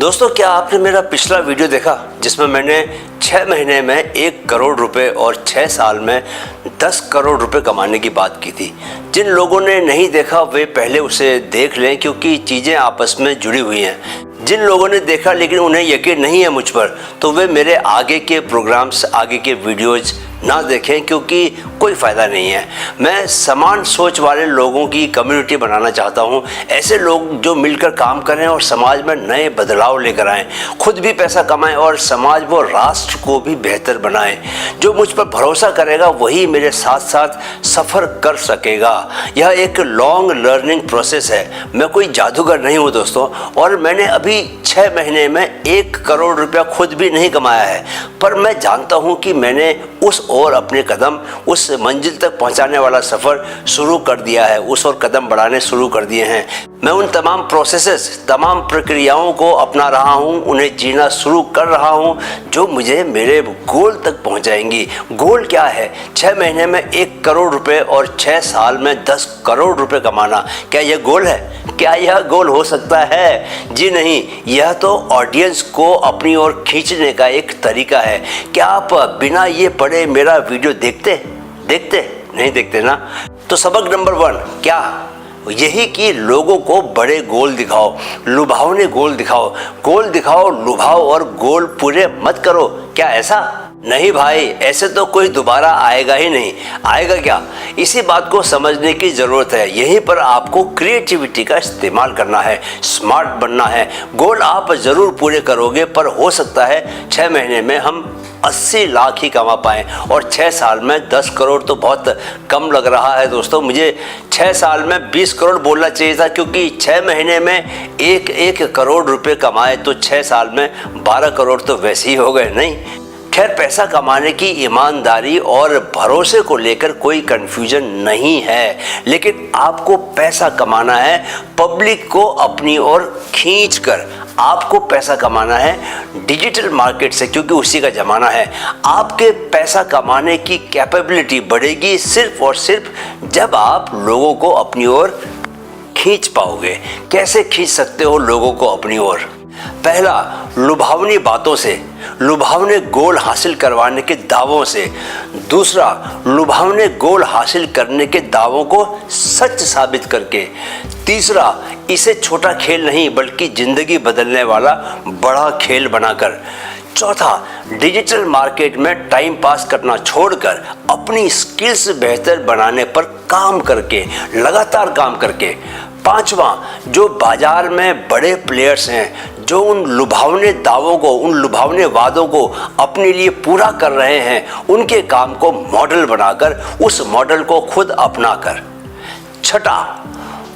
दोस्तों, क्या आपने मेरा पिछला वीडियो देखा जिसमें मैंने 6 महीने में 1 करोड़ रुपए और 6 साल में 10 करोड़ रुपए कमाने की बात की थी। जिन लोगों ने नहीं देखा वे पहले उसे देख लें, क्योंकि चीज़ें आपस में जुड़ी हुई हैं। जिन लोगों ने देखा लेकिन उन्हें यकीन नहीं है मुझ पर, तो वे मेरे आगे के प्रोग्राम्स, आगे के वीडियोज़ ना देखें, क्योंकि कोई फ़ायदा नहीं है। मैं समान सोच वाले लोगों की कम्युनिटी बनाना चाहता हूं, ऐसे लोग जो मिलकर काम करें और समाज में नए बदलाव लेकर आएं, खुद भी पैसा कमाएं और समाज व राष्ट्र को भी बेहतर बनाएं। जो मुझ पर भरोसा करेगा वही मेरे साथ साथ सफ़र कर सकेगा। यह एक लॉन्ग लर्निंग प्रोसेस है। मैं कोई जादूगर नहीं हूँ दोस्तों, और मैंने अभी 6 महीने में 1 करोड़ रुपया खुद भी नहीं कमाया है, पर मैं जानता हूँ कि मैंने उस और अपने कदम उस मंजिल तक पहुंचाने वाला सफ़र शुरू कर दिया है, उस और कदम बढ़ाने शुरू कर दिए हैं। मैं उन तमाम प्रोसेसेस, तमाम प्रक्रियाओं को अपना रहा हूं, उन्हें जीना शुरू कर रहा हूं, जो मुझे मेरे गोल तक पहुंचाएंगी। गोल क्या है? 6 महीने में 1 करोड़ रुपए और 6 साल में 10 करोड़ रुपए कमाना। क्या यह गोल है? क्या यह गोल हो सकता है? जी नहीं, यह तो ऑडियंस को अपनी ओर खींचने का एक तरीका है। क्या आप बिना ये पढ़े मेरा वीडियो देखते नहीं देखते ना? तो सबक नंबर 1 क्या? यही कि लोगों को बड़े गोल दिखाओ, लुभावने गोल दिखाओ। गोल दिखाओ, लुभाओ और गोल पूरे मत करो। क्या ऐसा? नहीं भाई, ऐसे तो कोई दोबारा आएगा ही नहीं। आएगा क्या? इसी बात को समझने की ज़रूरत है। यहीं पर आपको क्रिएटिविटी का इस्तेमाल करना है, स्मार्ट बनना है। गोल आप ज़रूर पूरे करोगे, पर हो सकता है 6 महीने में हम 80 लाख ही कमा पाएँ, और 6 साल में 10 करोड़ तो बहुत कम लग रहा है दोस्तों। मुझे 6 साल में 20 करोड़ बोलना चाहिए था, क्योंकि 6 महीने में 1 करोड़ रुपए कमाए तो 6 साल में 12 करोड़ तो वैसे ही हो गए नहीं। खैर, पैसा कमाने की ईमानदारी और भरोसे को लेकर कोई कन्फ्यूजन नहीं है, लेकिन आपको पैसा कमाना है पब्लिक को अपनी ओर खींचकर। आपको पैसा कमाना है डिजिटल मार्केट से, क्योंकि उसी का ज़माना है। आपके पैसा कमाने की कैपेबिलिटी बढ़ेगी सिर्फ और सिर्फ जब आप लोगों को अपनी ओर खींच पाओगे। कैसे खींच सकते हो लोगों को अपनी ओर? पहला, लुभावनी बातों से, लुभावने गोल हासिल करवाने के दावों से। दूसरा, लुभावने गोल हासिल करने के दावों को सच साबित करके। तीसरा, इसे छोटा खेल नहीं बल्कि जिंदगी बदलने वाला बड़ा खेल बनाकर। चौथा, डिजिटल मार्केट में टाइम पास करना छोड़कर अपनी स्किल्स बेहतर बनाने पर काम करके, लगातार काम करके। पांचवा, जो बाजार में बड़े प्लेयर्स हैं, जो उन लुभावने दावों को, उन लुभावने वादों को अपने लिए पूरा कर रहे हैं, उनके काम को मॉडल बनाकर, उस मॉडल को खुद अपनाकर। छठा,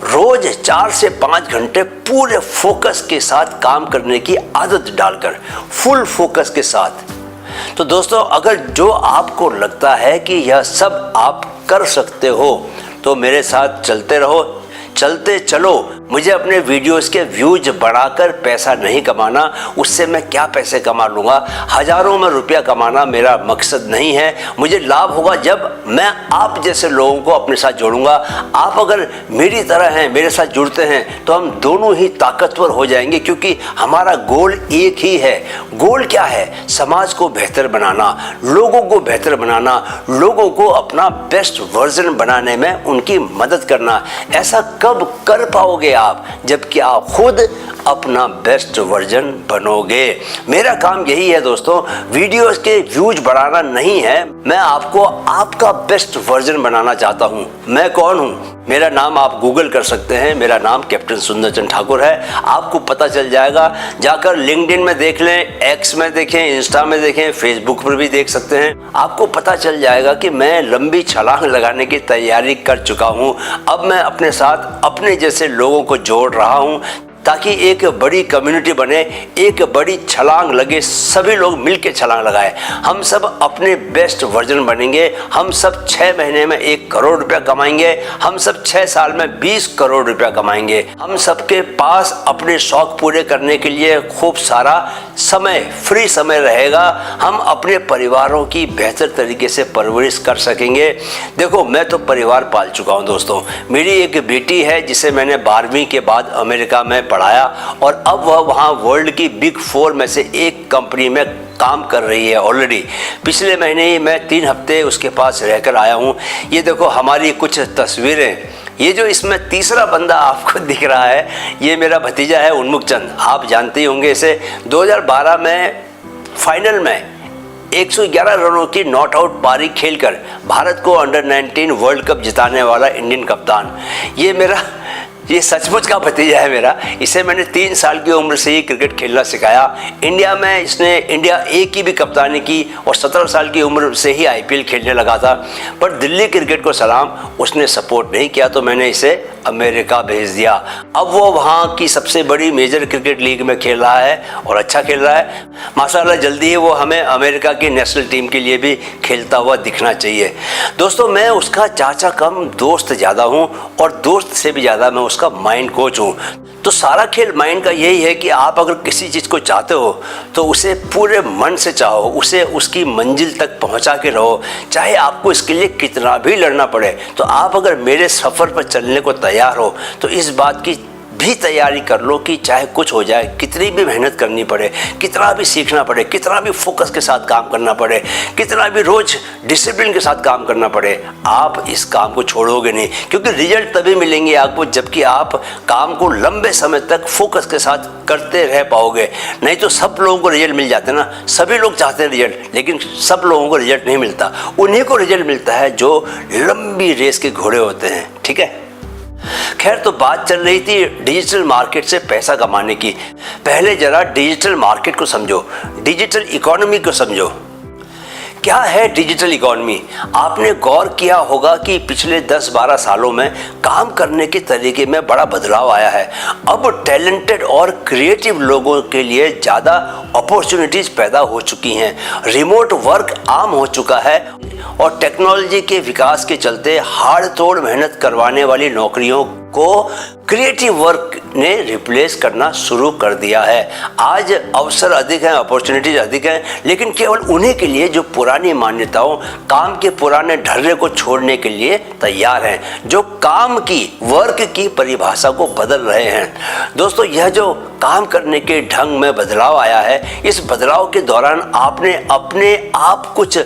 रोज 4 से 5 घंटे पूरे फोकस के साथ काम करने की आदत डालकर, फुल फोकस के साथ। तो दोस्तों, अगर जो आपको लगता है कि यह सब आप कर सकते हो, तो मेरे साथ चलते रहो, चलते चलो। मुझे अपने वीडियोस के व्यूज बढ़ाकर पैसा नहीं कमाना, उससे मैं क्या पैसे कमा लूँगा? हज़ारों में रुपया कमाना मेरा मकसद नहीं है। मुझे लाभ होगा जब मैं आप जैसे लोगों को अपने साथ जोड़ूंगा। आप अगर मेरी तरह हैं, मेरे साथ जुड़ते हैं, तो हम दोनों ही ताकतवर हो जाएंगे, क्योंकि हमारा गोल एक ही है। गोल क्या है? समाज को बेहतर बनाना, लोगों को बेहतर बनाना, लोगों को अपना बेस्ट वर्जन बनाने में उनकी मदद करना। ऐसा कब कर पाओगे आप? जबकि आप खुद अपना बेस्ट वर्जन बनोगे। मेरा काम यही है दोस्तों, वीडियोस के व्यूज बढ़ाना नहीं है। मैं आपको आपका बेस्ट वर्जन बनाना चाहता हूं। मैं कौन हूं? मेरा नाम आप गूगल कर सकते हैं। मेरा नाम कैप्टन सुंदरचंद ठाकुर है। आपको पता चल जाएगा। जाकर लिंक्डइन में देख लें, एक्स में देखें, इंस्टा में देखें, फेसबुक पर भी देख सकते हैं। आपको पता चल जाएगा कि मैं लंबी छलांग लगाने की तैयारी कर चुका हूं। अब मैं अपने साथ अपने जैसे लोगों को जोड़ रहा हूं, ताकि एक बड़ी कम्युनिटी बने, एक बड़ी छलांग लगे, सभी लोग मिलके छलांग लगाएं। हम सब अपने बेस्ट वर्जन बनेंगे। हम सब 6 महीने में 1 करोड़ रुपया कमाएंगे। हम सब 6 साल में 20 करोड़ रुपया कमाएंगे। हम सबके पास अपने शौक पूरे करने के लिए खूब सारा समय, फ्री समय रहेगा। हम अपने परिवारों की बेहतर तरीके से परवरिश कर सकेंगे। देखो, मैं तो परिवार पाल चुका हूँ दोस्तों। मेरी एक बेटी है जिसे मैंने 12वीं के बाद अमेरिका में बढ़ाया और अब वह वहाँ वर्ल्ड की बिग 4 में से एक कंपनी में काम कर रही है ऑलरेडी। पिछले महीने ही मैं 3 हफ्ते उसके पास रहकर आया हूँ। ये देखो हमारी कुछ तस्वीरें। ये जो इसमें तीसरा बंदा आपको दिख रहा है, ये मेरा भतीजा है उन्मुख चंद। आप जानते ही होंगे इसे। 2012 में फाइनल में 111 रनों की नॉट आउट पारी खेलकर भारत को अंडर 19 वर्ल्ड कप जिताने वाला इंडियन कप्तान, ये सचमुच का भतीजा है मेरा। इसे मैंने 3 साल की उम्र से ही क्रिकेट खेलना सिखाया। इंडिया में इसने इंडिया ए की भी कप्तानी की और 17 साल की उम्र से ही IPL खेलने लगा था। पर दिल्ली क्रिकेट को सलाम, उसने सपोर्ट नहीं किया तो मैंने इसे अमेरिका भेज दिया। अब वो वहाँ की सबसे बड़ी मेजर क्रिकेट लीग में खेल रहा है और अच्छा खेल रहा है माशाल्लाह। जल्दी ही वो हमें अमेरिका की नेशनल टीम के लिए भी खेलता हुआ दिखना चाहिए। दोस्तों, मैं उसका चाचा कम दोस्त ज़्यादा हूँ और दोस्त से भी ज़्यादा मैं उसका माइंड कोच हूँ। तो सारा खेल माइंड का यही है कि आप अगर किसी चीज़ को चाहते हो तो उसे पूरे मन से चाहो, उसे उसकी मंजिल तक पहुंचा के रहो, चाहे आपको इसके लिए कितना भी लड़ना पड़े। तो आप अगर मेरे सफ़र पर चलने को तैयार हो तो इस बात की भी तैयारी कर लो कि चाहे कुछ हो जाए, कितनी भी मेहनत करनी पड़े, कितना भी सीखना पड़े, कितना भी फोकस के साथ काम करना पड़े, कितना भी रोज डिसिप्लिन के साथ काम करना पड़े, आप इस काम को छोड़ोगे नहीं। क्योंकि रिजल्ट तभी मिलेंगे आपको जबकि आप काम को लंबे समय तक फोकस के साथ करते रह पाओगे। नहीं तो सब लोगों को रिजल्ट मिल जाते हैं ना, सभी लोग चाहते हैं रिजल्ट, लेकिन सब लोगों को रिजल्ट नहीं मिलता। उन्हीं को रिजल्ट मिलता है जो लंबी रेस के घोड़े होते हैं। ठीक है, खैर, तो बात चल रही थी डिजिटल मार्केट से पैसा कमाने की। पहले जरा डिजिटल मार्केट को समझो, डिजिटल इकोनॉमी को समझो। क्या है डिजिटल इकोनॉमी? आपने गौर किया होगा कि पिछले 10-12 सालों में काम करने के तरीके में बड़ा बदलाव आया है। अब टैलेंटेड और क्रिएटिव लोगों के लिए ज़्यादा अपॉर्चुनिटीज़ पैदा हो चुकी हैं, रिमोट वर्क आम हो चुका है और टेक्नोलॉजी के विकास के चलते हाड़ तोड़ मेहनत करवाने वाली नौकरियों को क्रिएटिव वर्क ने रिप्लेस करना शुरू कर दिया है। आज अवसर अधिक हैं, अपॉर्चुनिटीज अधिक हैं, लेकिन केवल उन्हीं के लिए जो पुरानी मान्यताओं, काम के पुराने ढर्रे को छोड़ने के लिए तैयार हैं, जो काम की, वर्क की परिभाषा को बदल रहे हैं। दोस्तों, यह जो काम करने के ढंग में बदलाव आया है, इस बदलाव के दौरान आपने अपने आप कुछ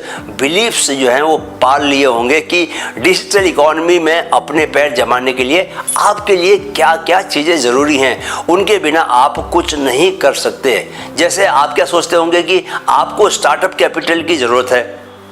बिलीफ्स जो हैं वो पाल लिए होंगे कि डिजिटल इकोनॉमी में अपने पैर जमाने के लिए आपके लिए क्या क्या चीज़ें ज़रूरी हैं, उनके बिना आप कुछ नहीं कर सकते। जैसे आप क्या सोचते होंगे कि आपको स्टार्टअप कैपिटल की ज़रूरत है,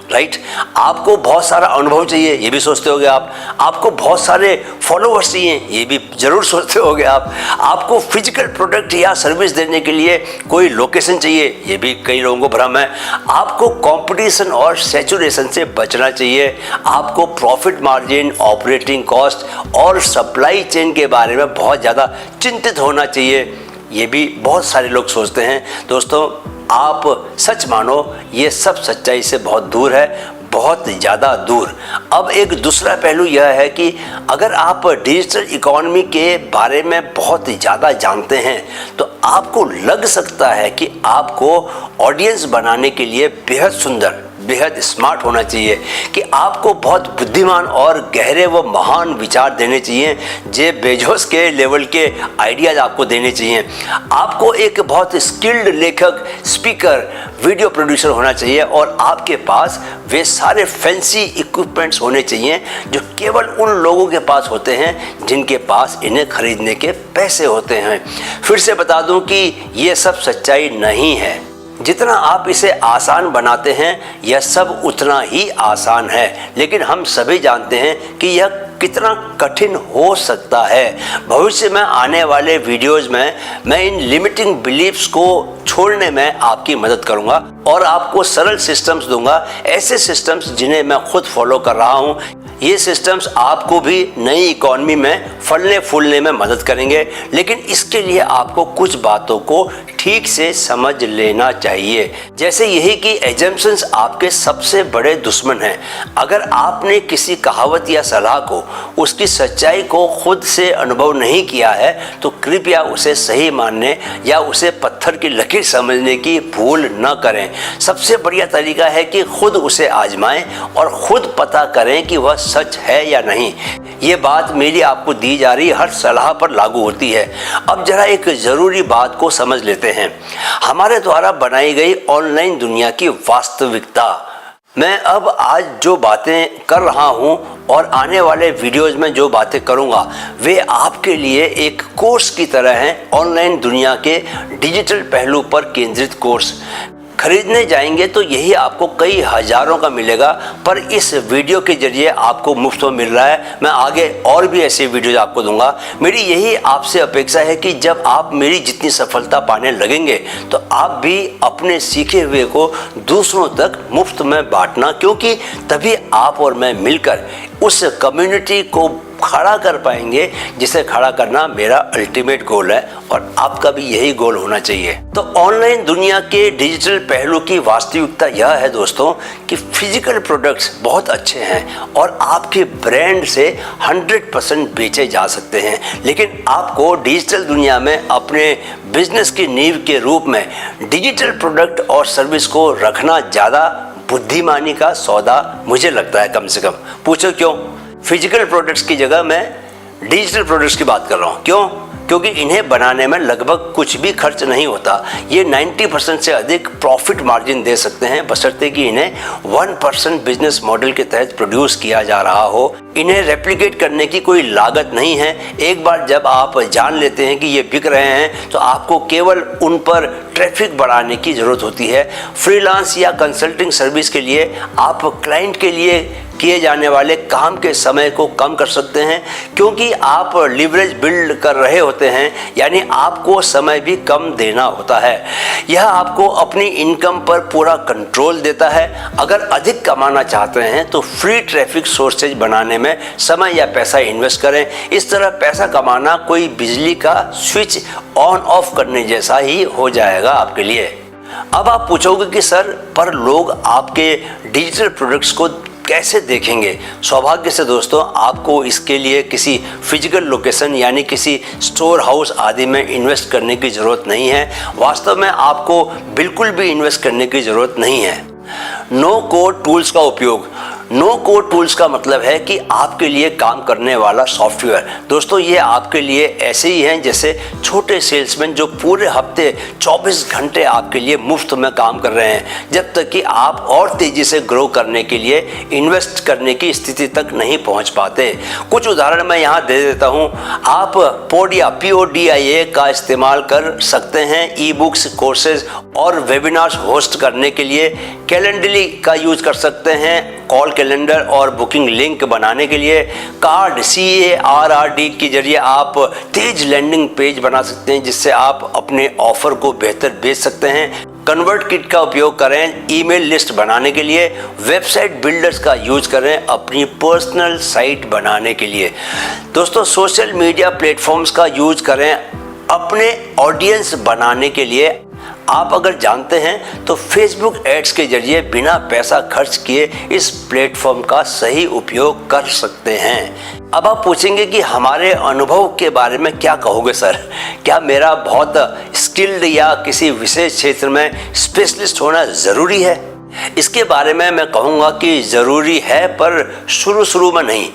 राइट? आपको बहुत सारा अनुभव चाहिए, ये भी सोचते होगे आप। आपको बहुत सारे फॉलोअर्स चाहिए, ये भी ज़रूर सोचते होगे आप। आपको फिजिकल प्रोडक्ट या सर्विस देने के लिए कोई लोकेशन चाहिए, ये भी कई लोगों को भ्रम है। आपको कंपटीशन और सैचुरेशन से बचना चाहिए। आपको प्रॉफिट मार्जिन, ऑपरेटिंग कॉस्ट और सप्लाई चेन के बारे में बहुत ज़्यादा चिंतित होना चाहिए, ये भी बहुत सारे लोग सोचते हैं। दोस्तों, आप सच मानो ये सब सच्चाई से बहुत दूर है, बहुत ज़्यादा दूर। अब एक दूसरा पहलू यह है कि अगर आप डिजिटल इकोनॉमी के बारे में बहुत ज़्यादा जानते हैं तो आपको लग सकता है कि आपको ऑडियंस बनाने के लिए बेहद सुंदर, बेहद स्मार्ट होना चाहिए, कि आपको बहुत बुद्धिमान और गहरे व महान विचार देने चाहिए, जेफ बेजोस के लेवल के आइडियाज आपको देने चाहिए। आपको एक बहुत स्किल्ड लेखक, स्पीकर, वीडियो प्रोड्यूसर होना चाहिए और आपके पास वे सारे फैंसी इक्विपमेंट्स होने चाहिए जो केवल उन लोगों के पास होते हैं जिनके पास इन्हें खरीदने के पैसे होते हैं। फिर से बता दूं कि ये सब सच्चाई नहीं है। जितना आप इसे आसान बनाते हैं यह सब उतना ही आसान है, लेकिन हम सभी जानते हैं कि यह कितना कठिन हो सकता है। भविष्य में आने वाले वीडियोज में मैं इन लिमिटिंग बिलीफ्स को छोड़ने में आपकी मदद करूंगा और आपको सरल सिस्टम्स दूंगा, ऐसे सिस्टम्स जिन्हें मैं खुद फॉलो कर रहा हूं। ये सिस्टम्स आपको भी नई इकॉनमी में फलने फूलने में मदद करेंगे, लेकिन इसके लिए आपको कुछ बातों को ठीक से समझ लेना चाहिए। जैसे यही कि एजम्पशंस आपके सबसे बड़े दुश्मन हैं। अगर आपने किसी कहावत या सलाह को, उसकी सच्चाई को खुद से अनुभव नहीं किया है तो कृपया उसे सही मानने या उसे पत्थर की लकीर समझने की भूल न करें। सबसे बढ़िया तरीका है कि खुद उसे आजमाएं और खुद पता करें कि वह सच है या नहीं। ये बात मेरी आपको दी जा रही हर सलाह पर लागू होती है। अब जरा एक ज़रूरी बात को समझ लेते हैं, हमारे द्वारा बनाई गई ऑनलाइन दुनिया की वास्तविकता। मैं अब आज जो बातें कर रहा हूं और आने वाले वीडियोज़ में जो बातें करूंगा वे आपके लिए एक कोर्स की तरह हैं, ऑनलाइन दुनिया के डिजिटल पहलू पर केंद्रित कोर्स। खरीदने जाएंगे तो यही आपको कई हज़ारों का मिलेगा, पर इस वीडियो के जरिए आपको मुफ्त में मिल रहा है। मैं आगे और भी ऐसे वीडियोज आपको दूंगा। मेरी यही आपसे अपेक्षा है कि जब आप मेरी जितनी सफलता पाने लगेंगे तो आप भी अपने सीखे हुए को दूसरों तक मुफ्त में बांटना, क्योंकि तभी आप और मैं मिलकर उस कम्युनिटी को खड़ा कर पाएंगे जिसे खड़ा करना मेरा अल्टीमेट गोल है और आपका भी यही गोल होना चाहिए। तो ऑनलाइन दुनिया के डिजिटल पहलू की वास्तविकता यह है दोस्तों कि फिजिकल प्रोडक्ट्स बहुत अच्छे हैं और आपके ब्रांड से 100% बेचे जा सकते हैं, लेकिन आपको डिजिटल दुनिया में अपने बिजनेस की नींव के रूप में डिजिटल प्रोडक्ट और सर्विस को रखना ज़्यादा बुद्धिमानी का सौदा मुझे लगता है। कम से कम पूछो क्यों? फिजिकल प्रोडक्ट्स की जगह मैं डिजिटल प्रोडक्ट्स की बात कर रहा हूँ। क्यों? क्योंकि इन्हें बनाने में लगभग कुछ भी खर्च नहीं होता। ये 90% से अधिक प्रॉफिट मार्जिन दे सकते हैं, बशर्ते कि इन्हें 1% बिजनेस मॉडल के तहत प्रोड्यूस किया जा रहा हो। इन्हें रेप्लिकेट करने की कोई लागत नहीं है। एक बार जब आप जान लेते हैं कि ये बिक रहे हैं तो आपको केवल उन पर ट्रैफिक बढ़ाने की ज़रूरत होती है। फ्रीलांस या कंसल्टिंग सर्विस के लिए आप क्लाइंट के लिए किए जाने वाले काम के समय को कम कर सकते हैं, क्योंकि आप लिवरेज बिल्ड कर रहे होते हैं, यानी आपको समय भी कम देना होता है। यह आपको अपनी इनकम पर पूरा कंट्रोल देता है। अगर अधिक कमाना चाहते हैं तो फ्री ट्रैफिक सोर्सेज बनाने में समय या पैसा इन्वेस्ट करें। इस तरह पैसा कमाना कोई बिजली का स्विच ऑन ऑफ करने जैसा ही हो जाएगा आपके लिए। अब आप पूछोगे कि सर, पर लोग आपके डिजिटल प्रोडक्ट्स को कैसे देखेंगे? सौभाग्य से दोस्तों आपको इसके लिए किसी फिजिकल लोकेशन यानी किसी स्टोर हाउस आदि में इन्वेस्ट करने की ज़रूरत नहीं है। वास्तव में आपको बिल्कुल भी इन्वेस्ट करने की ज़रूरत नहीं है। नो कोड टूल्स का उपयोग। नो कोड टूल्स का मतलब है कि आपके लिए काम करने वाला सॉफ्टवेयर। दोस्तों ये आपके लिए ऐसे ही हैं जैसे छोटे सेल्समैन जो पूरे हफ्ते 24 घंटे आपके लिए मुफ्त में काम कर रहे हैं, जब तक कि आप और तेज़ी से ग्रो करने के लिए इन्वेस्ट करने की स्थिति तक नहीं पहुंच पाते। कुछ उदाहरण मैं यहाँ दे देता हूँ। आप पोडिया PODIA का इस्तेमाल कर सकते हैं ई बुक्स, कोर्सेज और वेबिनार्स होस्ट करने के लिए। कैलेंडली का यूज कर सकते हैं कॉल कैलेंडर और बुकिंग लिंक बनाने के लिए। कार्ड CARD के जरिए आप तेज लैंडिंग पेज बना सकते हैं जिससे आप अपने ऑफर को बेहतर बेच सकते हैं। कन्वर्ट किट का उपयोग करें ईमेल लिस्ट बनाने के लिए। वेबसाइट बिल्डर्स का यूज करें अपनी पर्सनल साइट बनाने के लिए। दोस्तों सोशल मीडिया प्लेटफॉर्म्स का यूज करें अपने ऑडियंस बनाने के लिए। आप अगर जानते हैं तो फेसबुक एड्स के जरिए बिना पैसा खर्च किए इस प्लेटफॉर्म का सही उपयोग कर सकते हैं। अब आप पूछेंगे कि हमारे अनुभव के बारे में क्या कहोगे सर? क्या मेरा बहुत स्किल्ड या किसी विशेष क्षेत्र में स्पेशलिस्ट होना ज़रूरी है? इसके बारे में मैं कहूँगा कि ज़रूरी है, पर शुरू में नहीं।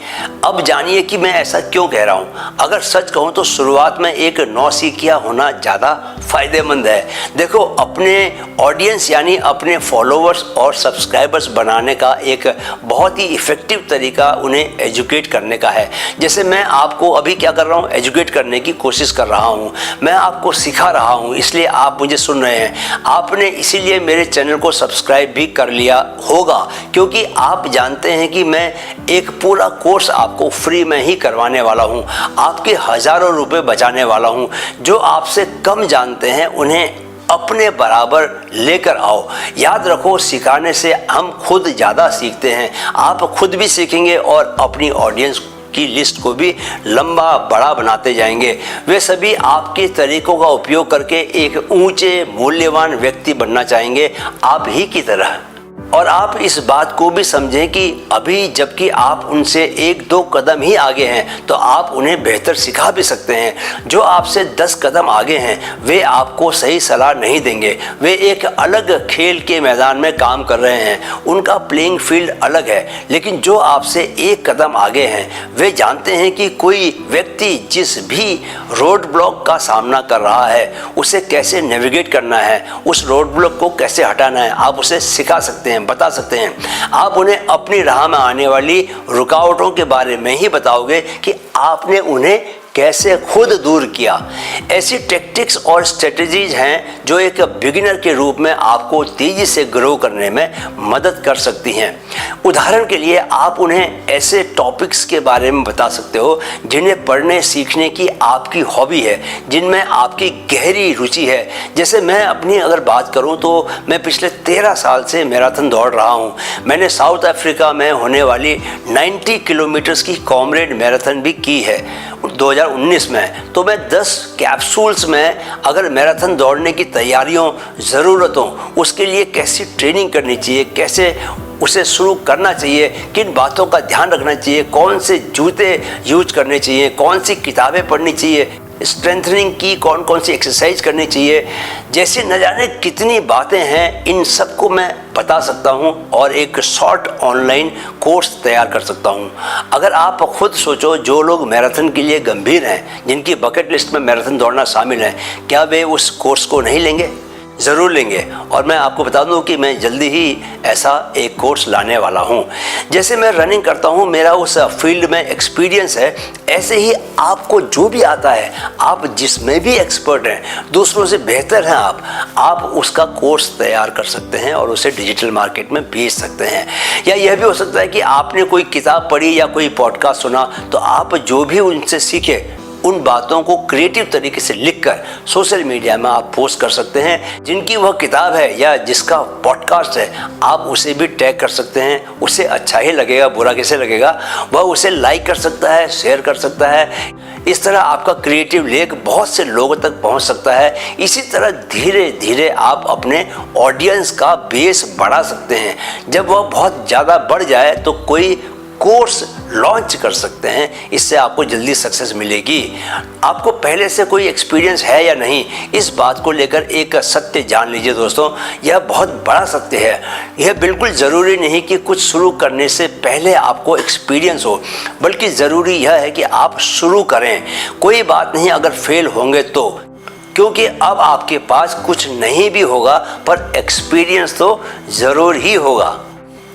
अब जानिए कि मैं ऐसा क्यों कह रहा हूँ। अगर सच कहूँ तो शुरुआत में एक नौसिखिया होना ज़्यादा फ़ायदेमंद है। देखो, अपने ऑडियंस यानी अपने फॉलोअर्स और सब्सक्राइबर्स बनाने का एक बहुत ही इफ़ेक्टिव तरीका उन्हें एजुकेट करने का है। जैसे मैं आपको अभी क्या कर रहा हूँ, एजुकेट करने की कोशिश कर रहा हूँ। मैं आपको सिखा रहा हूँ, इसलिए आप मुझे सुन रहे हैं। आपने इसीलिए मेरे चैनल को सब्सक्राइब भी कर लिया होगा, क्योंकि आप जानते हैं कि मैं एक पूरा कोर्स आपको फ्री में ही करवाने वाला हूं, आपके हज़ारों रुपए बचाने वाला हूं। जो आपसे कम जानते हैं उन्हें अपने बराबर लेकर आओ। याद रखो, सिखाने से हम खुद ज़्यादा सीखते हैं। आप खुद भी सीखेंगे और अपनी ऑडियंस की लिस्ट को भी लंबा बड़ा बनाते जाएंगे। वे सभी आपके तरीकों का उपयोग करके एक ऊंचे मूल्यवान व्यक्ति बनना चाहेंगे, आप ही की तरह। और आप इस बात को भी समझें कि अभी जबकि आप उनसे 1-2 कदम ही आगे हैं तो आप उन्हें बेहतर सिखा भी सकते हैं। जो आपसे 10 कदम आगे हैं वे आपको सही सलाह नहीं देंगे। वे एक अलग खेल के मैदान में काम कर रहे हैं, उनका प्लेइंग फील्ड अलग है। लेकिन जो आपसे 1 कदम आगे हैं वे जानते हैं कि कोई व्यक्ति जिस भी रोड ब्लॉक का सामना कर रहा है उसे कैसे नेविगेट करना है, उस रोड ब्लॉक को कैसे हटाना है। आप उसे सिखा सकते हैं, बता सकते हैं। आप उन्हें अपनी राह में आने वाली रुकावटों के बारे में ही बताओगे कि आपने उन्हें कैसे खुद दूर किया। ऐसी टेक्टिक्स और स्ट्रेटजीज हैं जो एक बिगिनर के रूप में आपको तेजी से ग्रो करने में मदद कर सकती हैं। उदाहरण के लिए आप उन्हें ऐसे टॉपिक्स के बारे में बता सकते हो जिन्हें पढ़ने सीखने की आपकी हॉबी है, जिनमें आपकी गहरी रुचि है। जैसे मैं अपनी अगर बात करूं तो मैं पिछले 13 साल से मैराथन दौड़ रहा हूं। मैंने साउथ अफ्रीका में होने वाली 90 किलोमीटर्स की कॉमरेड मैराथन भी की है 2019 में। तो मैं 10 कैप्सूल्स में अगर मैराथन दौड़ने की तैयारियों, ज़रूरतों, उसके लिए कैसी ट्रेनिंग करनी चाहिए, कैसे उसे शुरू करना चाहिए, किन बातों का ध्यान रखना चाहिए, कौन से जूते यूज करने चाहिए, कौन सी किताबें पढ़नी चाहिए, स्ट्रेंथनिंग की कौन कौन सी एक्सरसाइज करनी चाहिए, जैसे न जाने कितनी बातें हैं, इन सबको मैं बता सकता हूं और एक शॉर्ट ऑनलाइन कोर्स तैयार कर सकता हूं। अगर आप खुद सोचो, जो लोग मैराथन के लिए गंभीर हैं, जिनकी बकेट लिस्ट में मैराथन दौड़ना शामिल है, क्या वे उस कोर्स को नहीं लेंगे? ज़रूर लेंगे। और मैं आपको बता दूं कि मैं जल्दी ही ऐसा एक कोर्स लाने वाला हूं। जैसे मैं रनिंग करता हूं, मेरा उस फील्ड में एक्सपीरियंस है, ऐसे ही आपको जो भी आता है, आप जिसमें भी एक्सपर्ट हैं, दूसरों से बेहतर हैं आप उसका कोर्स तैयार कर सकते हैं और उसे डिजिटल मार्केट में बेच सकते हैं। या यह भी हो सकता है कि आपने कोई किताब पढ़ी या कोई पॉडकास्ट सुना, तो आप जो भी उनसे सीखे उन बातों को क्रिएटिव तरीके से लिखकर सोशल मीडिया में आप पोस्ट कर सकते हैं। जिनकी वह किताब है या जिसका पॉडकास्ट है, आप उसे भी टैग कर सकते हैं। उसे अच्छा ही लगेगा, बुरा कैसे लगेगा, वह उसे लाइक कर सकता है, शेयर कर सकता है। इस तरह आपका क्रिएटिव लेख बहुत से लोगों तक पहुंच सकता है। इसी तरह धीरे धीरे आप अपने ऑडियंस का बेस बढ़ा सकते हैं। जब वह बहुत ज़्यादा बढ़ जाए तो कोई कोर्स लॉन्च कर सकते हैं। इससे आपको जल्दी सक्सेस मिलेगी। आपको पहले से कोई एक्सपीरियंस है या नहीं, इस बात को लेकर एक सत्य जान लीजिए दोस्तों। यह बहुत बड़ा सत्य है। यह बिल्कुल ज़रूरी नहीं कि कुछ शुरू करने से पहले आपको एक्सपीरियंस हो, बल्कि ज़रूरी यह है कि आप शुरू करें। कोई बात नहीं अगर फेल होंगे तो, क्योंकि अब आपके पास कुछ नहीं भी होगा पर एक्सपीरियंस तो ज़रूर ही होगा।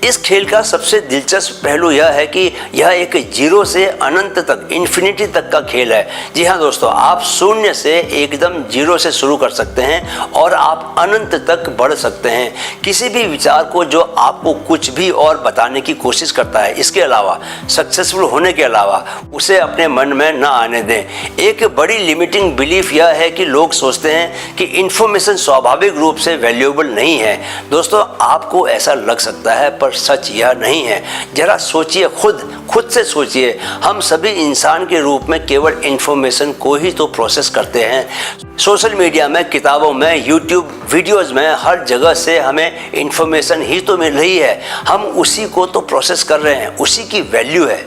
इस खेल का सबसे दिलचस्प पहलू यह है कि यह एक जीरो से अनंत तक, इन्फिनिटी तक का खेल है। जी हाँ दोस्तों, आप शून्य से एकदम जीरो से शुरू कर सकते हैं और आप अनंत तक बढ़ सकते हैं। किसी भी विचार को जो आपको कुछ भी और बताने की कोशिश करता है, इसके अलावा सक्सेसफुल होने के अलावा, उसे अपने मन में न आने दें। एक बड़ी लिमिटिंग बिलीफ यह है कि लोग सोचते हैं कि इन्फॉर्मेशन स्वाभाविक रूप से वैल्यूएबल नहीं है। दोस्तों, आपको ऐसा लग सकता है पर सच यह नहीं है। जरा सोचिए, खुद से सोचिए। हम सभी इंसान के रूप में केवल इंफॉर्मेशन को ही तो प्रोसेस करते हैं। सोशल मीडिया में, किताबों में, यूट्यूब वीडियोस में, हर जगह से हमें इंफॉर्मेशन ही तो मिल रही है। हम उसी को तो प्रोसेस कर रहे हैं, उसी की वैल्यू है।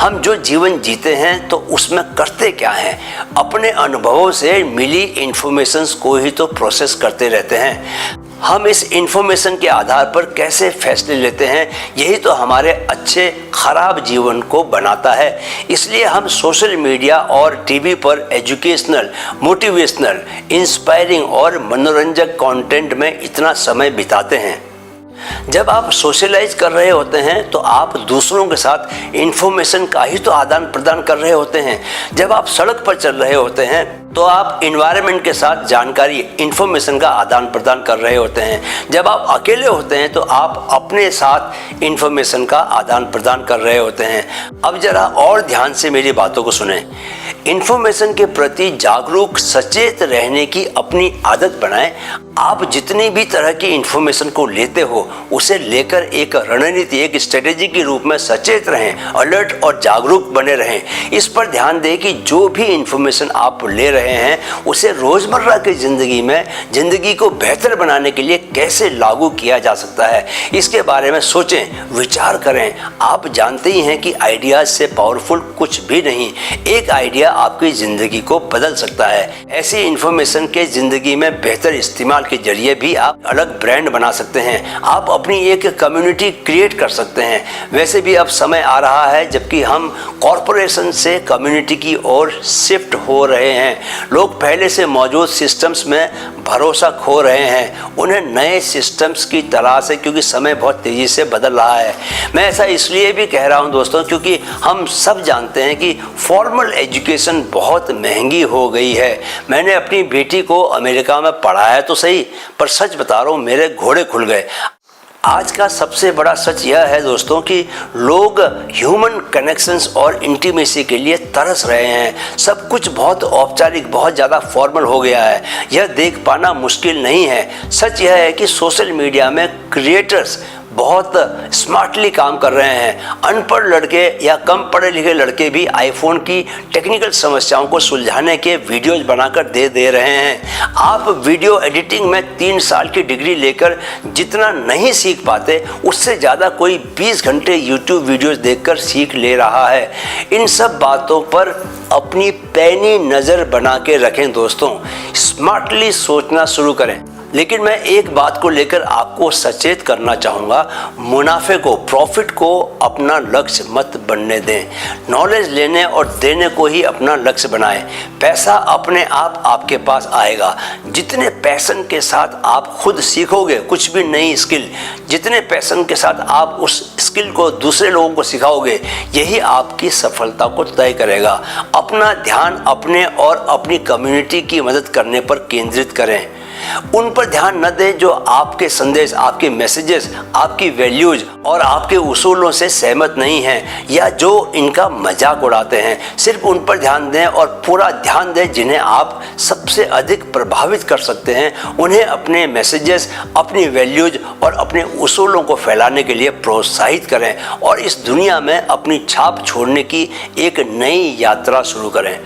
हम जो जीवन जीते हैं तो उसमें करते क्या हैं? अपने अनुभवों से मिली इंफॉर्मेशंस को ही तो प्रोसेस करते रहते हैं। हम इस इंफॉर्मेशन के आधार पर कैसे फैसले लेते हैं, यही तो हमारे अच्छे खराब जीवन को बनाता है। इसलिए हम सोशल मीडिया और टीवी पर एजुकेशनल, मोटिवेशनल, इंस्पायरिंग और मनोरंजक कंटेंट में इतना समय बिताते हैं। जब आप सोशलाइज कर रहे होते हैं तो आप दूसरों के साथ इंफॉर्मेशन का ही तो आदान प्रदान कर रहे होते हैं। जब आप सड़क पर चल रहे होते हैं तो आप एनवायरनमेंट के साथ जानकारी, इंफॉर्मेशन का आदान प्रदान कर रहे होते हैं। जब आप अकेले होते हैं तो आप अपने साथ इंफॉर्मेशन का आदान प्रदान कर रहे होते हैं। अब जरा और ध्यान से मेरी बातों को सुनें। इंफॉर्मेशन के प्रति जागरूक, सचेत रहने की अपनी आदत बनाएं। आप जितनी भी तरह की इंफॉर्मेशन को लेते हो उसे लेकर एक रणनीति, एक स्ट्रेटेजी के रूप में सचेत रहें, अलर्ट और जागरूक बने रहें। इस पर ध्यान दें कि जो भी इंफॉर्मेशन आप ले रहे हैं उसे रोजमर्रा की जिंदगी में जिंदगी को बेहतर बनाने के लिए कैसे लागू किया जा सकता है, इसके बारे में सोचें, विचार करें। आप जानते ही हैं कि आइडियाज से पावरफुल कुछ भी नहीं। एक आइडिया आपकी जिंदगी को बदल सकता है। ऐसी इंफॉर्मेशन के जिंदगी में बेहतर इस्तेमाल के जरिए भी आप अलग ब्रांड बना सकते हैं। आप अपनी एक कम्युनिटी क्रिएट कर सकते हैं। वैसे भी अब समय आ रहा है जबकि हम कॉरपोरेशन से कम्युनिटी की ओर शिफ्ट हो रहे हैं। लोग पहले से मौजूद सिस्टम्स में भरोसा खो रहे हैं। उन्हें नए सिस्टम्स की तलाश है क्योंकि समय बहुत तेज़ी से बदल रहा है। मैं ऐसा इसलिए भी कह रहा हूं दोस्तों क्योंकि हम सब जानते हैं कि फॉर्मल एजुकेशन बहुत महंगी हो गई है। मैंने अपनी बेटी को अमेरिका में पढ़ाया तो सही, पर सच बता रहा हूँ मेरे घोड़े खुल गए। आज का सबसे बड़ा सच यह है दोस्तों कि लोग ह्यूमन कनेक्शंस और इंटीमेसी के लिए तरस रहे हैं। सब कुछ बहुत औपचारिक, बहुत ज़्यादा फॉर्मल हो गया है। यह देख पाना मुश्किल नहीं है। सच यह है कि सोशल मीडिया में क्रिएटर्स बहुत स्मार्टली काम कर रहे हैं। अनपढ़ लड़के या कम पढ़े लिखे लड़के भी आईफोन की टेक्निकल समस्याओं को सुलझाने के वीडियोज बनाकर दे रहे हैं। आप वीडियो एडिटिंग में 3 साल की डिग्री लेकर जितना नहीं सीख पाते उससे ज़्यादा कोई 20 घंटे यूट्यूब वीडियोज देखकर सीख ले रहा है। इन सब बातों पर अपनी पैनी नज़र बना के रखें दोस्तों। स्मार्टली सोचना शुरू करें। लेकिन मैं एक बात को लेकर आपको सचेत करना चाहूँगा, मुनाफे को, प्रॉफिट को अपना लक्ष्य मत बनने दें। नॉलेज लेने और देने को ही अपना लक्ष्य बनाएं। पैसा अपने आप आपके पास आएगा। जितने पैशन के साथ आप खुद सीखोगे कुछ भी नई स्किल, जितने पैशन के साथ आप उस स्किल को दूसरे लोगों को सिखाओगे, यही आपकी सफलता को तय करेगा। अपना ध्यान अपने और अपनी कम्युनिटी की मदद करने पर केंद्रित करें। उन पर ध्यान न दें जो आपके संदेश, आपके मैसेजेस, आपकी वैल्यूज और आपके उसूलों से सहमत नहीं हैं या जो इनका मजाक उड़ाते हैं। सिर्फ उन पर ध्यान दें और पूरा ध्यान दें जिन्हें आप सबसे अधिक प्रभावित कर सकते हैं। उन्हें अपने मैसेजेस, अपनी वैल्यूज और अपने उसूलों को फैलाने के लिए प्रोत्साहित करें और इस दुनिया में अपनी छाप छोड़ने की एक नई यात्रा शुरू करें।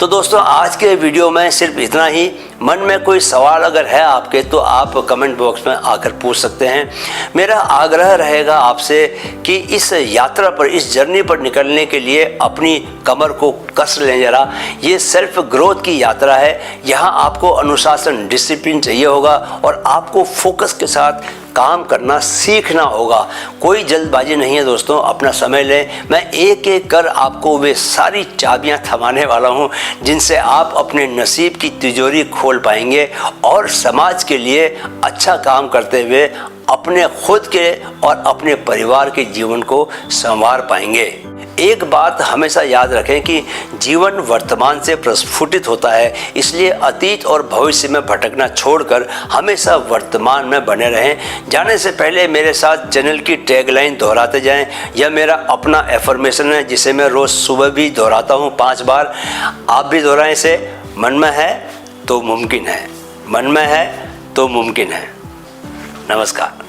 तो दोस्तों आज के वीडियो में सिर्फ इतना ही। मन में कोई सवाल अगर है आपके तो आप कमेंट बॉक्स में आकर पूछ सकते हैं। मेरा आग्रह रहेगा आपसे कि इस यात्रा पर, इस जर्नी पर निकलने के लिए अपनी कमर को कस लें जरा। ये सेल्फ ग्रोथ की यात्रा है। यहाँ आपको अनुशासन, डिसिप्लिन चाहिए होगा और आपको फोकस के साथ काम करना सीखना होगा। कोई जल्दबाजी नहीं है दोस्तों, अपना समय लें। मैं एक एक कर आपको वे सारी चाबियां थमाने वाला हूं जिनसे आप अपने नसीब की तिजोरी खोल पाएंगे और समाज के लिए अच्छा काम करते हुए अपने खुद के और अपने परिवार के जीवन को संवार पाएंगे। एक बात हमेशा याद रखें कि जीवन वर्तमान से प्रस्फुटित होता है, इसलिए अतीत और भविष्य में भटकना छोड़कर हमेशा वर्तमान में बने रहें। जाने से पहले मेरे साथ चैनल की टैगलाइन दोहराते जाएं। यह मेरा अपना एफर्मेशन है जिसे मैं रोज़ सुबह भी दोहराता हूँ 5 बार। आप भी दोहराएं इसे। मन में है तो मुमकिन है, मन में है तो मुमकिन है। नमस्कार।